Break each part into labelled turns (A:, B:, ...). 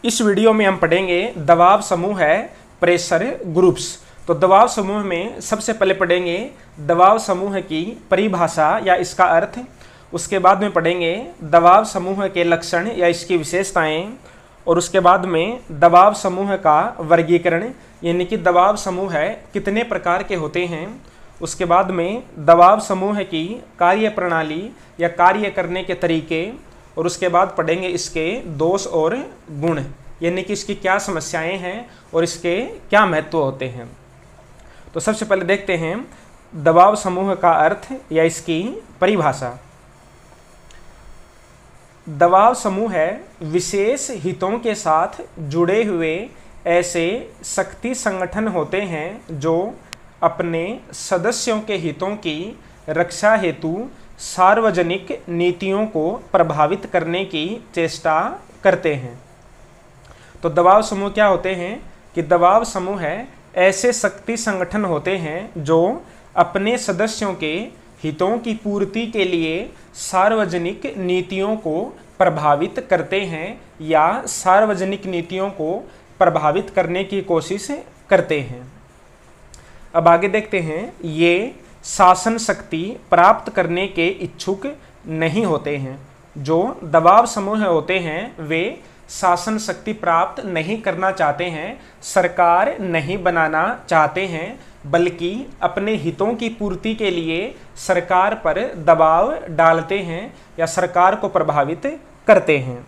A: इस वीडियो में हम पढ़ेंगे दबाव समूह है प्रेशर ग्रुप्स। तो दबाव समूह में सबसे पहले पढ़ेंगे दबाव समूह की परिभाषा या इसका अर्थ। उसके बाद में पढ़ेंगे दबाव समूह के लक्षण या इसकी विशेषताएं, और उसके बाद में दबाव समूह का वर्गीकरण यानी कि दबाव समूह है कितने प्रकार के होते हैं। उसके बाद में दबाव समूह की कार्य प्रणाली या कार्य करने के तरीके, और उसके बाद पढ़ेंगे इसके दोष और गुण यानी कि इसकी क्या समस्याएं हैं और इसके क्या महत्व होते हैं। तो सबसे पहले देखते हैं दबाव समूह का अर्थ या इसकी परिभाषा। दबाव समूह है विशेष हितों के साथ जुड़े हुए ऐसे शक्ति संगठन होते हैं जो अपने सदस्यों के हितों की रक्षा हेतु सार्वजनिक नीतियों को प्रभावित करने की चेष्टा करते हैं। तो दबाव समूह क्या होते हैं कि दबाव समूह है ऐसे शक्ति संगठन होते हैं जो अपने सदस्यों के हितों की पूर्ति के लिए सार्वजनिक नीतियों को प्रभावित करते हैं या सार्वजनिक नीतियों को प्रभावित करने की कोशिश करते हैं। अब आगे देखते हैं, ये शासन शक्ति प्राप्त करने के इच्छुक नहीं होते हैं। जो दबाव समूह होते हैं वे शासन शक्ति प्राप्त नहीं करना चाहते हैं, सरकार नहीं बनाना चाहते हैं, बल्कि अपने हितों की पूर्ति के लिए सरकार पर दबाव डालते हैं या सरकार को प्रभावित करते हैं।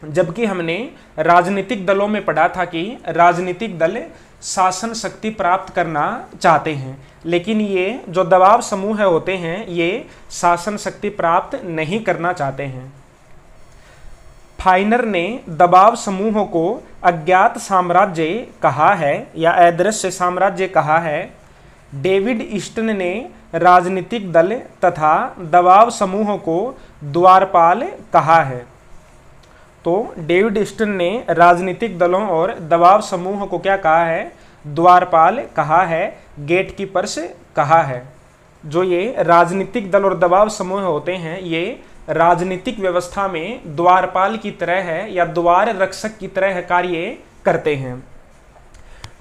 A: जबकि हमने राजनीतिक दलों में पढ़ा था कि राजनीतिक दल शासन शक्ति प्राप्त करना चाहते हैं, लेकिन ये जो दबाव समूह होते हैं ये शासन शक्ति प्राप्त नहीं करना चाहते हैं। फाइनर ने दबाव समूह को अज्ञात साम्राज्य कहा है या अदृश्य साम्राज्य कहा है। डेविड ईस्टन ने राजनीतिक दल तथा दबाव समूह को द्वारपाल कहा है। तो डेविड ईस्टन ने राजनीतिक दलों और दबाव समूह को क्या कहा है? द्वारपाल कहा है, गेटकीपर्स कहा है। जो ये राजनीतिक दल और दबाव समूह होते हैं ये राजनीतिक व्यवस्था में द्वारपाल की तरह है या द्वार रक्षक की तरह कार्य करते हैं।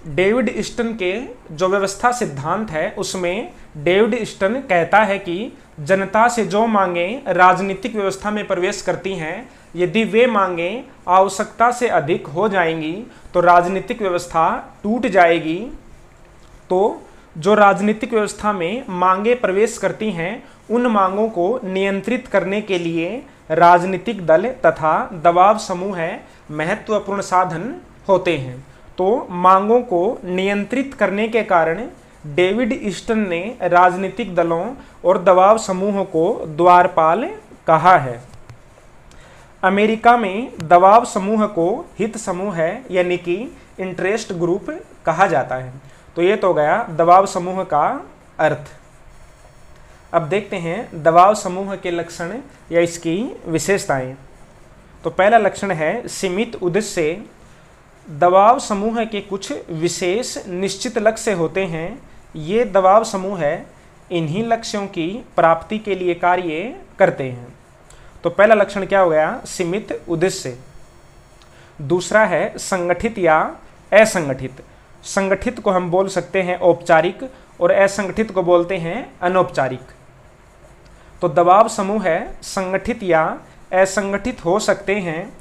A: डेविड ईस्टन के जो व्यवस्था सिद्धांत है उसमें डेविड ईस्टन कहता है कि जनता से जो मांगें राजनीतिक व्यवस्था में प्रवेश करती हैं, यदि वे मांगें आवश्यकता से अधिक हो जाएंगी तो राजनीतिक व्यवस्था टूट जाएगी। तो जो राजनीतिक व्यवस्था में मांगें प्रवेश करती हैं उन मांगों को नियंत्रित करने के लिए राजनीतिक दल तथा दबाव समूह महत्वपूर्ण साधन होते हैं। तो मांगों को नियंत्रित करने के कारण डेविड ईस्टन ने राजनीतिक दलों और दबाव समूह को द्वारपाल कहा है। अमेरिका में दबाव समूह को हित समूह है यानी कि इंटरेस्ट ग्रुप कहा जाता है। तो ये तो गया दबाव समूह का अर्थ। अब देखते हैं दबाव समूह के लक्षण या इसकी विशेषताएं। तो पहला लक्षण है सीमित उद्देश्य। दबाव समूह के कुछ विशेष निश्चित लक्ष्य होते हैं। ये दबाव समूह इन्हीं लक्ष्यों की प्राप्ति के लिए कार्य करते हैं। तो पहला लक्षण क्या हो गया? सीमित उद्देश्य। दूसरा है संगठित या असंगठित। संगठित को हम बोल सकते हैं औपचारिक और असंगठित को बोलते हैं अनौपचारिक। तो दबाव समूह संगठित या असंगठित हो सकते हैं।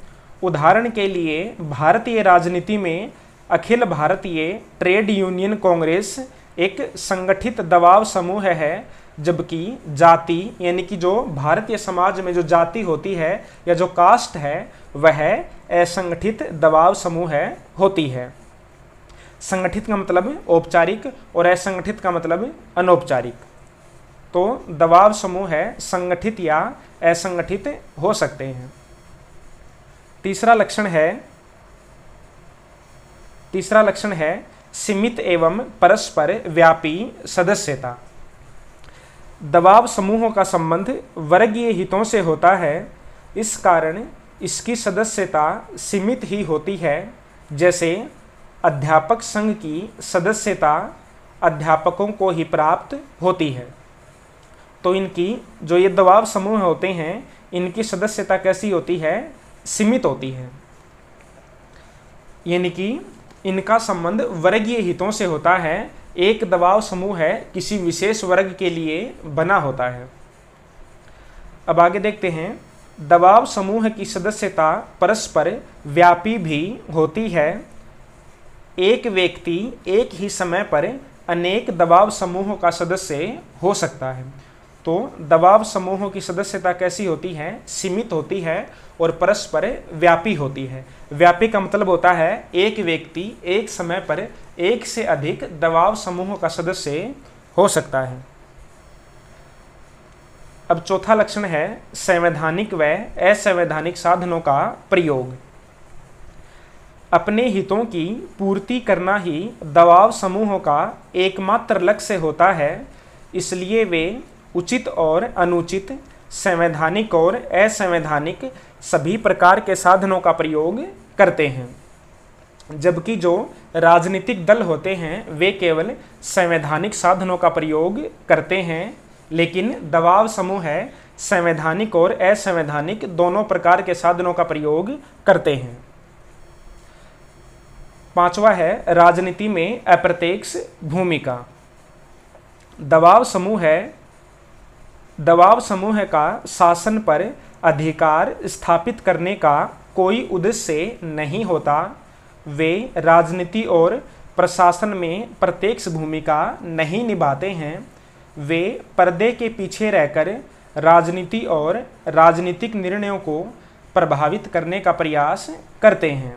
A: उदाहरण के लिए भारतीय राजनीति में अखिल भारतीय ट्रेड यूनियन कांग्रेस एक संगठित दबाव समूह है, जबकि जाति यानी कि जो भारतीय समाज में जो जाति होती है या जो कास्ट है वह असंगठित दबाव समूह होती है। संगठित का मतलब औपचारिक और असंगठित का मतलब अनौपचारिक। तो दबाव समूह संगठित या असंगठित हो सकते हैं। तीसरा लक्षण है सीमित एवं परस्पर व्यापी सदस्यता। दबाव समूहों का संबंध वर्गीय हितों से होता है, इस कारण इसकी सदस्यता सीमित ही होती है। जैसे अध्यापक संघ की सदस्यता अध्यापकों को ही प्राप्त होती है। तो इनकी जो ये दबाव समूह होते हैं इनकी सदस्यता कैसी होती है? सीमित होती है। यानी कि इनका संबंध वर्गीय हितों से होता है। एक दबाव समूह है किसी विशेष वर्ग के लिए बना होता है। अब आगे देखते हैं, दबाव समूह की सदस्यता परस्पर व्यापी भी होती है। एक व्यक्ति एक ही समय पर अनेक दबाव समूहों का सदस्य हो सकता है। तो दबाव समूहों की सदस्यता कैसी होती है? सीमित होती है और परस्पर व्यापी होती है। व्यापी का मतलब होता है एक व्यक्ति एक समय पर एक से अधिक दबाव समूहों का सदस्य हो सकता है। अब चौथा लक्षण है संवैधानिक व असंवैधानिक साधनों का प्रयोग। अपने हितों की पूर्ति करना ही दबाव समूहों का एकमात्र लक्ष्य होता है, इसलिए वे उचित और अनुचित, संवैधानिक और असंवैधानिक सभी प्रकार के साधनों का प्रयोग करते हैं। जबकि जो राजनीतिक दल होते हैं वे केवल संवैधानिक साधनों का प्रयोग करते हैं, लेकिन दबाव समूह है संवैधानिक और असंवैधानिक दोनों प्रकार के साधनों का प्रयोग करते हैं। पांचवा है राजनीति में अप्रत्यक्ष भूमिका। दबाव समूह का शासन पर अधिकार स्थापित करने का कोई उद्देश्य नहीं होता। वे राजनीति और प्रशासन में प्रत्यक्ष भूमिका नहीं निभाते हैं। वे पर्दे के पीछे रहकर राजनीति और राजनीतिक निर्णयों को प्रभावित करने का प्रयास करते हैं।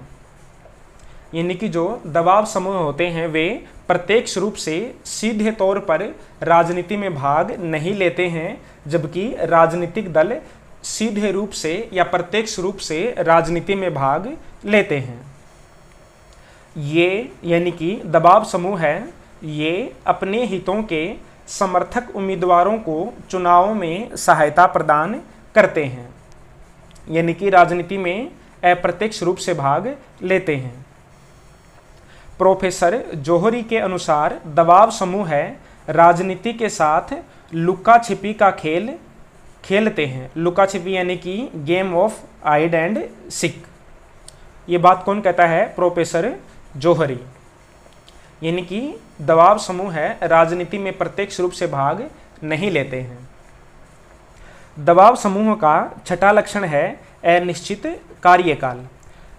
A: यानी कि जो दबाव समूह होते हैं वे प्रत्यक्ष रूप से सीधे तौर पर राजनीति में भाग नहीं लेते हैं, जबकि राजनीतिक दल सीधे रूप से या प्रत्यक्ष रूप से राजनीति में भाग लेते हैं। ये यानी कि दबाव समूह है, ये अपने हितों के समर्थक उम्मीदवारों को चुनावों में सहायता प्रदान करते हैं, यानी कि राजनीति में अप्रत्यक्ष रूप से भाग लेते हैं। प्रोफेसर जौहरी के अनुसार दबाव समूह है राजनीति के साथ लुका छिपी का खेल खेलते हैं। लुका छिपी यानी कि game of hide and seek. ये बात कौन कहता है? प्रोफेसर जौहरी। यानी कि दबाव समूह है राजनीति में प्रत्यक्ष रूप से भाग नहीं लेते हैं। दबाव समूह का छठा लक्षण है अनिश्चित कार्यकाल।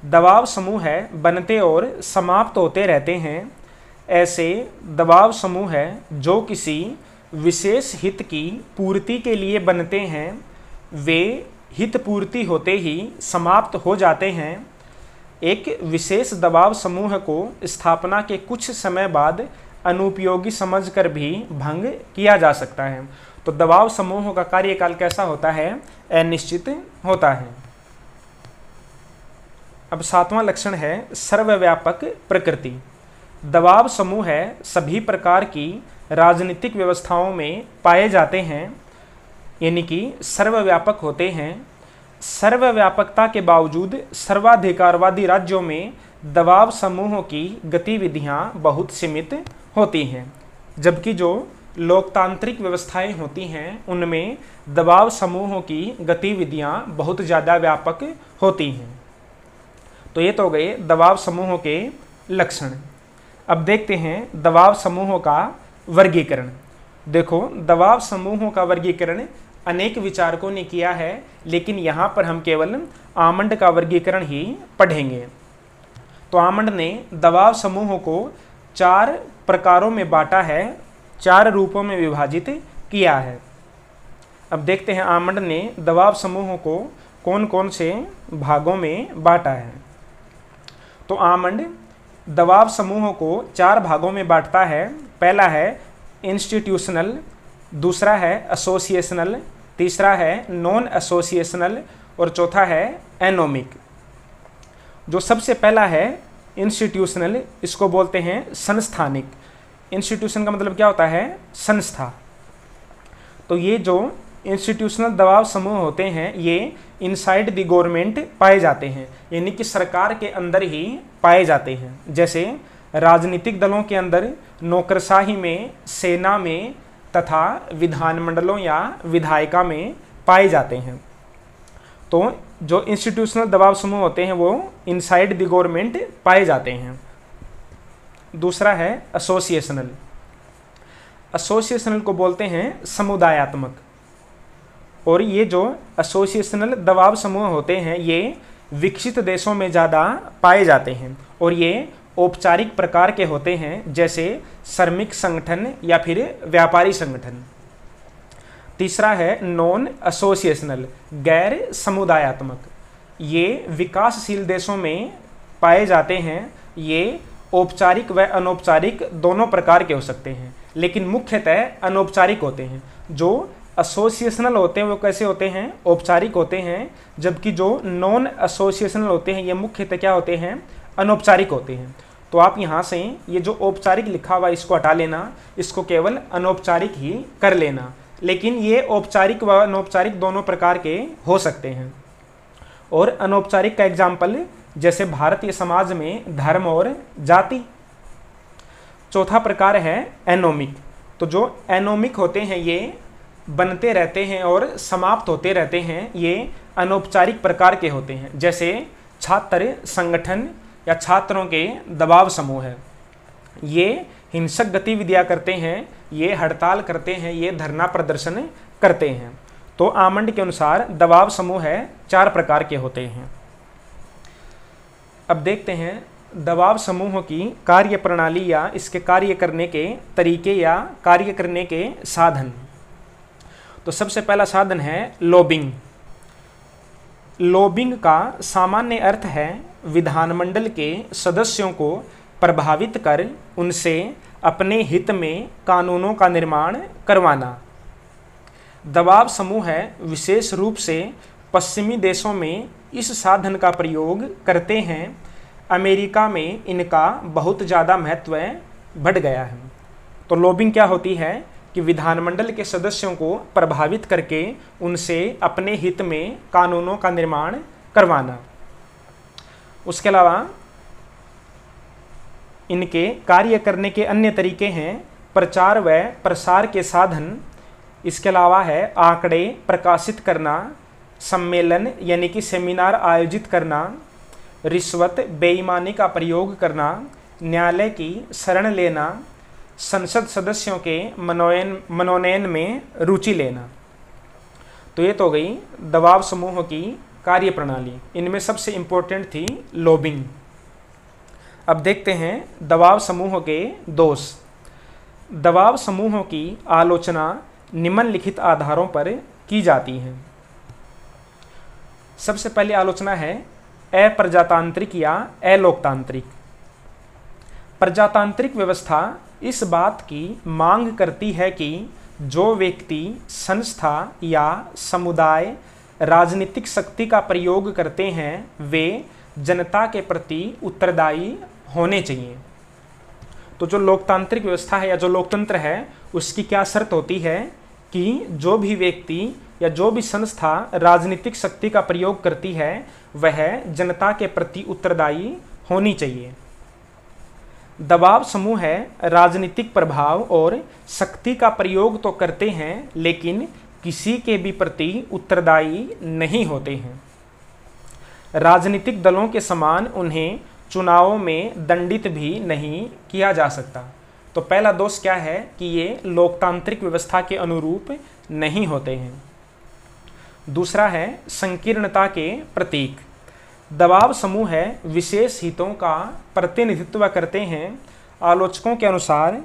A: दबाव समूह है बनते और समाप्त होते रहते हैं। ऐसे दबाव समूह है जो किसी विशेष हित की पूर्ति के लिए बनते हैं, वे हित पूर्ति होते ही समाप्त हो जाते हैं। एक विशेष दबाव समूह को स्थापना के कुछ समय बाद अनुपयोगी समझकर भी भंग किया जा सकता है। तो दबाव समूहों का कार्यकाल कैसा होता है? अनिश्चित होता है। अब सातवां लक्षण है सर्वव्यापक प्रकृति। दबाव समूह है सभी प्रकार की राजनीतिक व्यवस्थाओं में पाए जाते हैं, यानी कि सर्वव्यापक होते हैं। सर्वव्यापकता के बावजूद सर्वाधिकारवादी राज्यों में दबाव समूहों की गतिविधियां बहुत सीमित होती हैं, जबकि जो लोकतांत्रिक व्यवस्थाएं होती हैं उनमें दबाव समूहों की गतिविधियां बहुत ज़्यादा व्यापक होती हैं। तो ये तो गए दबाव समूहों के लक्षण। अब देखते हैं दबाव समूहों का वर्गीकरण। देखो, दबाव समूहों का वर्गीकरण अनेक विचारकों ने किया है, लेकिन यहाँ पर हम केवल आमंड का वर्गीकरण ही पढ़ेंगे। तो आमंड ने दबाव समूहों को 4 प्रकारों में बांटा है, 4 रूपों में विभाजित किया है। अब देखते हैं आमंड ने दबाव समूहों को कौन कौन से भागों में बांटा है। तो आमंड दबाव समूहों को 4 भागों में बांटता है। पहला है इंस्टीट्यूशनल, दूसरा है एसोसिएशनल, तीसरा है नॉन एसोसिएशनल और चौथा है एनोमिक। जो सबसे पहला है इंस्टीट्यूशनल, इसको बोलते हैं संस्थानिक। इंस्टीट्यूशन का मतलब क्या होता है? संस्था। तो ये जो इंस्टीट्यूशनल दबाव समूह होते हैं ये इनसाइड द गवर्नमेंट पाए जाते हैं, यानी कि सरकार के अंदर ही पाए जाते हैं। जैसे राजनीतिक दलों के अंदर, नौकरशाही में, सेना में तथा विधानमंडलों या विधायिका में पाए जाते हैं। तो जो इंस्टीट्यूशनल दबाव समूह होते हैं वो इनसाइड द गवर्नमेंट पाए जाते हैं। दूसरा है एसोसिएशनल। एसोसिएशनल को बोलते हैं समुदायात्मक। और ये जो एसोसिएशनल दबाव समूह होते हैं ये विकसित देशों में ज़्यादा पाए जाते हैं और ये औपचारिक प्रकार के होते हैं, जैसे श्रमिक संगठन या फिर व्यापारी संगठन। तीसरा है नॉन एसोसिएशनल, गैर समुदायात्मक। ये विकासशील देशों में पाए जाते हैं। ये औपचारिक व अनौपचारिक दोनों प्रकार के हो सकते हैं, लेकिन मुख्यतः अनौपचारिक होते हैं। जो एसोसिएशनल होते हैं वो कैसे होते हैं? औपचारिक होते हैं, जबकि जो नॉन एसोसिएशनल होते हैं ये मुख्यतः क्या होते हैं? अनौपचारिक होते हैं। तो आप यहाँ से ये जो औपचारिक लिखा हुआ इसको हटा लेना, इसको केवल अनौपचारिक ही कर लेना। लेकिन ये औपचारिक व अनौपचारिक दोनों प्रकार के हो सकते हैं। और अनौपचारिक का एग्जाम्पल जैसे भारतीय समाज में धर्म और जाति। चौथा प्रकार है एनोमिक। तो जो एनोमिक होते हैं ये बनते रहते हैं और समाप्त होते रहते हैं। ये अनौपचारिक प्रकार के होते हैं, जैसे छात्र संगठन या छात्रों के दबाव समूह है। ये हिंसक गतिविधियां करते हैं, ये हड़ताल करते हैं, ये धरना प्रदर्शन करते हैं। तो आमंड के अनुसार दबाव समूह है 4 प्रकार के होते हैं। अब देखते हैं दबाव समूहों की कार्य प्रणाली या इसके कार्य करने के तरीके या कार्य करने के साधन। तो सबसे पहला साधन है लॉबिंग। लॉबिंग का सामान्य अर्थ है विधानमंडल के सदस्यों को प्रभावित कर उनसे अपने हित में कानूनों का निर्माण करवाना। दबाव समूह है विशेष रूप से पश्चिमी देशों में इस साधन का प्रयोग करते हैं। अमेरिका में इनका बहुत ज़्यादा महत्व बढ़ गया है। तो लॉबिंग क्या होती है कि विधानमंडल के सदस्यों को प्रभावित करके उनसे अपने हित में कानूनों का निर्माण करवाना। उसके अलावा इनके कार्य करने के अन्य तरीके हैं प्रचार व प्रसार के साधन। इसके अलावा है आंकड़े प्रकाशित करना, सम्मेलन यानी कि सेमिनार आयोजित करना, रिश्वत बेईमानी का प्रयोग करना, न्यायालय की शरण लेना, संसद सदस्यों के मनोनयन में रुचि लेना। तो ये तो गई दबाव समूहों की कार्य प्रणाली। इनमें सबसे इम्पोर्टेंट थी लॉबिंग। अब देखते हैं दबाव समूहों के दोष। दबाव समूहों की आलोचना निम्नलिखित आधारों पर की जाती है। सबसे पहली आलोचना है अप्रजातांत्रिक या अलोकतांत्रिक। प्रजातांत्रिक व्यवस्था इस बात की मांग करती है कि जो व्यक्ति, संस्था या समुदाय राजनीतिक शक्ति का प्रयोग करते हैं वे जनता के प्रति उत्तरदायी होने चाहिए। तो जो लोकतांत्रिक व्यवस्था है या जो लोकतंत्र है उसकी क्या शर्त होती है कि जो भी व्यक्ति या जो भी संस्था राजनीतिक शक्ति का प्रयोग करती है वह जनता के प्रति उत्तरदायी होनी चाहिए। दबाव समूह है राजनीतिक प्रभाव और शक्ति का प्रयोग तो करते हैं लेकिन किसी के भी प्रति उत्तरदायी नहीं होते हैं। राजनीतिक दलों के समान उन्हें चुनावों में दंडित भी नहीं किया जा सकता। तो पहला दोष क्या है कि ये लोकतांत्रिक व्यवस्था के अनुरूप नहीं होते हैं। दूसरा है संकीर्णता के प्रतीक। दबाव समूह है विशेष हितों का प्रतिनिधित्व करते हैं। आलोचकों के अनुसार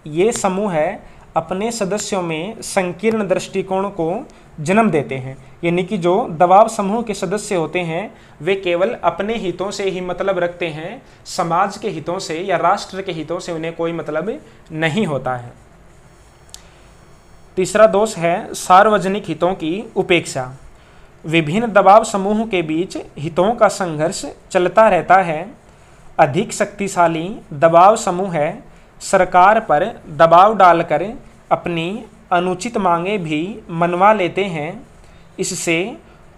A: ये समूह है अपने सदस्यों में संकीर्ण दृष्टिकोण को जन्म देते हैं। यानी कि जो दबाव समूह के सदस्य होते हैं वे केवल अपने हितों से ही मतलब रखते हैं, समाज के हितों से या राष्ट्र के हितों से उन्हें कोई मतलब नहीं होता है। तीसरा दोष है सार्वजनिक हितों की उपेक्षा। विभिन्न दबाव समूहों के बीच हितों का संघर्ष चलता रहता है। अधिक शक्तिशाली दबाव समूह है सरकार पर दबाव डालकर अपनी अनुचित मांगें भी मनवा लेते हैं। इससे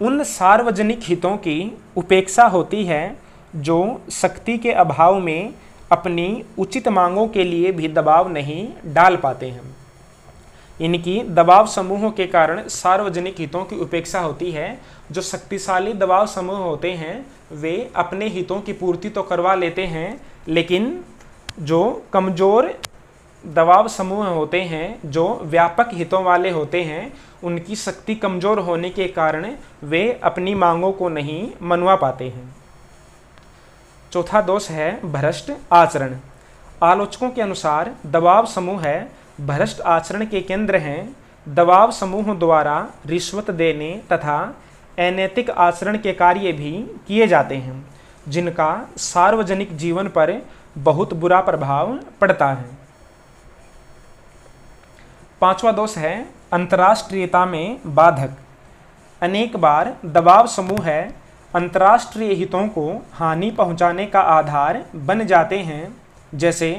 A: उन सार्वजनिक हितों की उपेक्षा होती है जो शक्ति के अभाव में अपनी उचित मांगों के लिए भी दबाव नहीं डाल पाते हैं। इनकी दबाव समूहों के कारण सार्वजनिक हितों की उपेक्षा होती है। जो शक्तिशाली दबाव समूह होते हैं वे अपने हितों की पूर्ति तो करवा लेते हैं, लेकिन जो कमजोर दबाव समूह होते हैं, जो व्यापक हितों वाले होते हैं, उनकी शक्ति कमजोर होने के कारण वे अपनी मांगों को नहीं मनवा पाते हैं। चौथा दोष है भ्रष्ट आचरण। आलोचकों के अनुसार दबाव समूह भ्रष्ट आचरण के केंद्र हैं। दबाव समूह द्वारा रिश्वत देने तथा अनैतिक आचरण के कार्य भी किए जाते हैं, जिनका सार्वजनिक जीवन पर बहुत बुरा प्रभाव पड़ता है। पांचवा दोष है अंतर्राष्ट्रीयता में बाधक। अनेक बार दबाव समूह अंतर्राष्ट्रीय हितों को हानि पहुंचाने का आधार बन जाते हैं। जैसे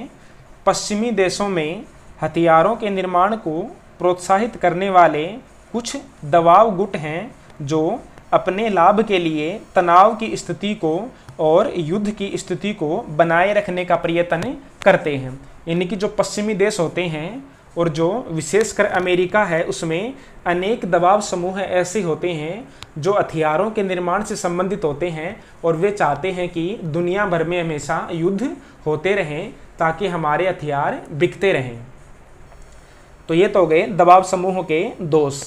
A: पश्चिमी देशों में हथियारों के निर्माण को प्रोत्साहित करने वाले कुछ दबाव गुट हैं, जो अपने लाभ के लिए तनाव की स्थिति को और युद्ध की स्थिति को बनाए रखने का प्रयत्न करते हैं। इनकी जो पश्चिमी देश होते हैं और जो विशेषकर अमेरिका है, उसमें अनेक दबाव समूह ऐसे होते हैं जो हथियारों के निर्माण से संबंधित होते हैं और वे चाहते हैं कि दुनिया भर में हमेशा युद्ध होते रहें ताकि हमारे हथियार बिकते रहें। तो ये तो हो गए दबाव समूहों के दोष।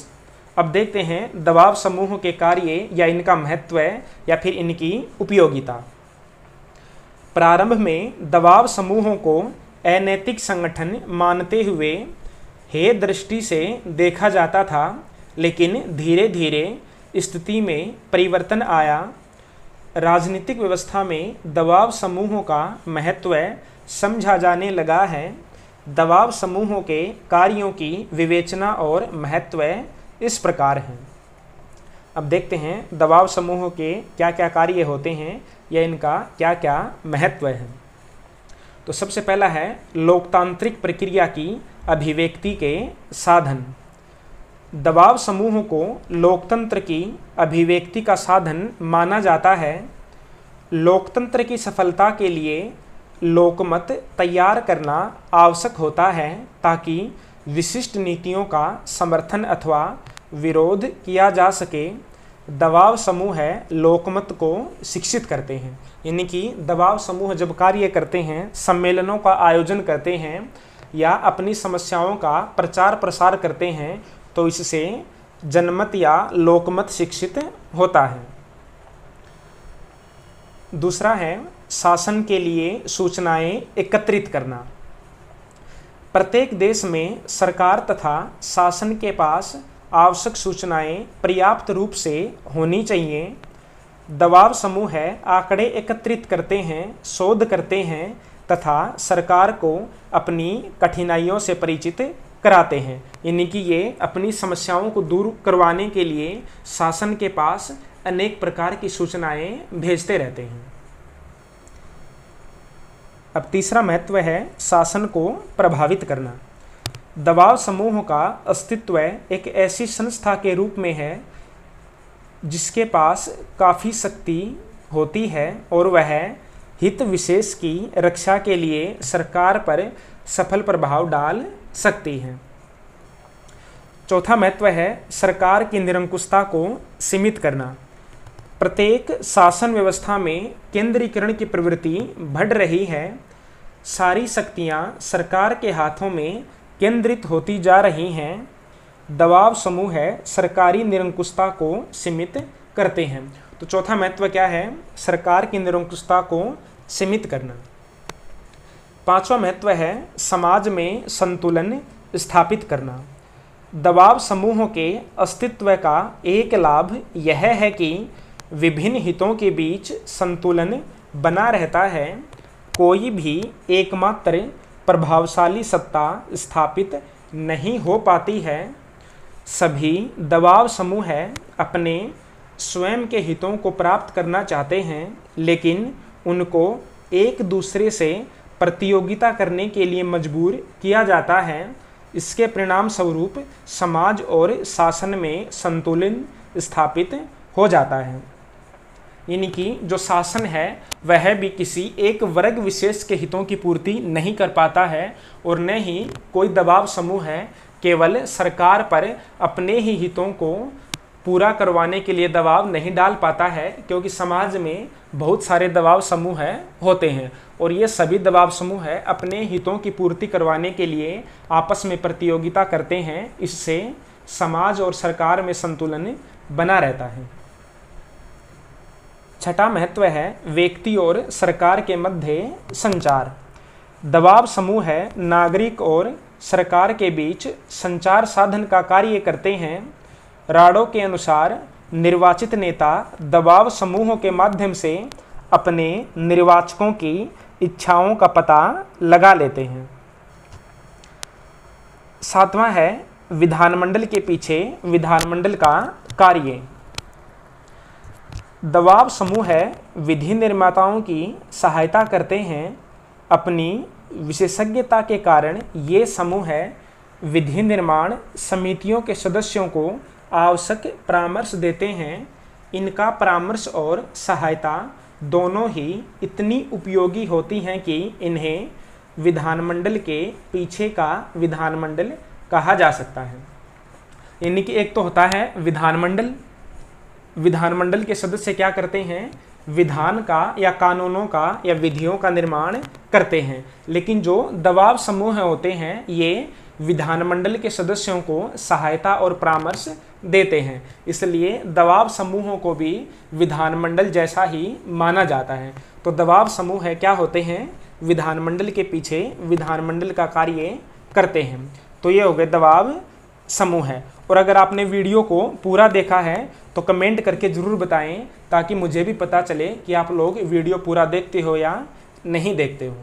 A: अब देखते हैं दबाव समूहों के कार्य या इनका महत्व या फिर इनकी उपयोगिता। प्रारंभ में दबाव समूहों को अनैतिक संगठन मानते हुए हे दृष्टि से देखा जाता था, लेकिन धीरे धीरे स्थिति में परिवर्तन आया। राजनीतिक व्यवस्था में दबाव समूहों का महत्व समझा जाने लगा है। दबाव समूहों के कार्यों की विवेचना और महत्व इस प्रकार हैं। अब देखते हैं दबाव समूहों के क्या क्या कार्य होते हैं या इनका क्या क्या महत्व है। तो सबसे पहला है लोकतांत्रिक प्रक्रिया की अभिव्यक्ति के साधन। दबाव समूहों को लोकतंत्र की अभिव्यक्ति का साधन माना जाता है। लोकतंत्र की सफलता के लिए लोकमत तैयार करना आवश्यक होता है ताकि विशिष्ट नीतियों का समर्थन अथवा विरोध किया जा सके। दबाव समूह लोकमत को शिक्षित करते हैं, यानी कि दबाव समूह जब कार्य करते हैं, सम्मेलनों का आयोजन करते हैं या अपनी समस्याओं का प्रचार प्रसार करते हैं, तो इससे जनमत या लोकमत शिक्षित होता है। दूसरा है शासन के लिए सूचनाएं एकत्रित करना। प्रत्येक देश में सरकार तथा शासन के पास आवश्यक सूचनाएं पर्याप्त रूप से होनी चाहिए। दबाव समूह आंकड़े एकत्रित करते हैं, शोध करते हैं तथा सरकार को अपनी कठिनाइयों से परिचित कराते हैं, यानी कि ये अपनी समस्याओं को दूर करवाने के लिए शासन के पास अनेक प्रकार की सूचनाएं भेजते रहते हैं। अब तीसरा महत्व है शासन को प्रभावित करना। दबाव समूह का अस्तित्व एक ऐसी संस्था के रूप में है जिसके पास काफ़ी शक्ति होती है और वह हित विशेष की रक्षा के लिए सरकार पर सफल प्रभाव डाल सकती है। चौथा महत्व है सरकार की निरंकुशता को सीमित करना। प्रत्येक शासन व्यवस्था में केंद्रीकरण की प्रवृत्ति बढ़ रही है। सारी शक्तियां सरकार के हाथों में केंद्रित होती जा रही हैं। दबाव समूह सरकारी निरंकुशता को सीमित करते हैं। तो चौथा महत्व क्या है? सरकार की निरंकुशता को सीमित करना। पांचवा महत्व है समाज में संतुलन स्थापित करना। दबाव समूहों के अस्तित्व का एक लाभ यह है कि विभिन्न हितों के बीच संतुलन बना रहता है। कोई भी एकमात्र प्रभावशाली सत्ता स्थापित नहीं हो पाती है। सभी दबाव समूह अपने स्वयं के हितों को प्राप्त करना चाहते हैं, लेकिन उनको एक दूसरे से प्रतियोगिता करने के लिए मजबूर किया जाता है। इसके परिणाम स्वरूप समाज और शासन में संतुलन स्थापित हो जाता है। यानी कि जो शासन है वह भी किसी एक वर्ग विशेष के हितों की पूर्ति नहीं कर पाता है और न ही कोई दबाव समूह है केवल सरकार पर अपने ही हितों को पूरा करवाने के लिए दबाव नहीं डाल पाता है, क्योंकि समाज में बहुत सारे दबाव समूह होते हैं और ये सभी दबाव समूह अपने हितों की पूर्ति करवाने के लिए आपस में प्रतियोगिता करते हैं। इससे समाज और सरकार में संतुलन बना रहता है। छठा महत्व है व्यक्ति और सरकार के मध्य संचार। दबाव समूह नागरिक और सरकार के बीच संचार साधन का कार्य करते हैं। राडो के अनुसार निर्वाचित नेता दबाव समूहों के माध्यम से अपने निर्वाचकों की इच्छाओं का पता लगा लेते हैं। सातवां है विधानमंडल के पीछे विधानमंडल का कार्य। दबाव समूह विधि निर्माताओं की सहायता करते हैं। अपनी विशेषज्ञता के कारण ये समूह विधि निर्माण समितियों के सदस्यों को आवश्यक परामर्श देते हैं। इनका परामर्श और सहायता दोनों ही इतनी उपयोगी होती हैं कि इन्हें विधानमंडल के पीछे का विधानमंडल कहा जा सकता है। यानी कि एक तो होता है विधानमंडल, विधानमंडल के सदस्य क्या करते हैं, विधान का या कानूनों का या विधियों का निर्माण करते हैं। लेकिन जो दबाव समूह होते हैं ये विधानमंडल के सदस्यों को सहायता और परामर्श देते हैं, इसलिए दबाव समूहों को भी विधानमंडल जैसा ही माना जाता है। तो दबाव समूह क्या होते हैं, विधानमंडल के पीछे विधानमंडल का कार्य करते हैं। तो ये हो गए दबाव समूह। और अगर आपने वीडियो को पूरा देखा है तो कमेंट करके ज़रूर बताएं, ताकि मुझे भी पता चले कि आप लोग वीडियो पूरा देखते हो या नहीं देखते हो।